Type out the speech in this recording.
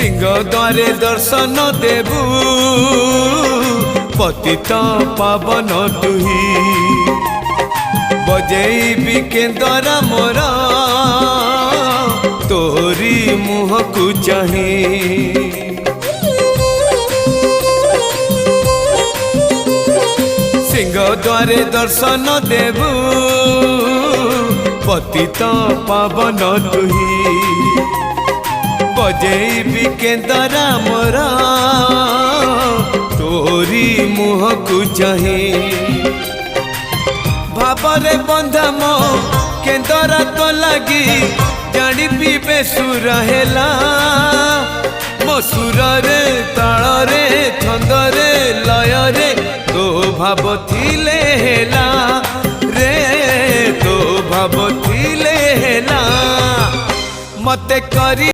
सिंह द्वारे दर्शन देबू पतित पावन तुही बजेबी केंदरा मोरा तोरी मुह को चाही सिंह द्वारे दर्शन देबू पतित पावन तुही बजेबी केंदरा मोरा तोरी मुह को चाही भावरे बंधा मो केंदरा तो लगी जानी पीबे सुर हेला मो सुर रे ताल रे छंद रे लय रे तो भाव थिले हेला रे तो भाव थिले हेला मते करी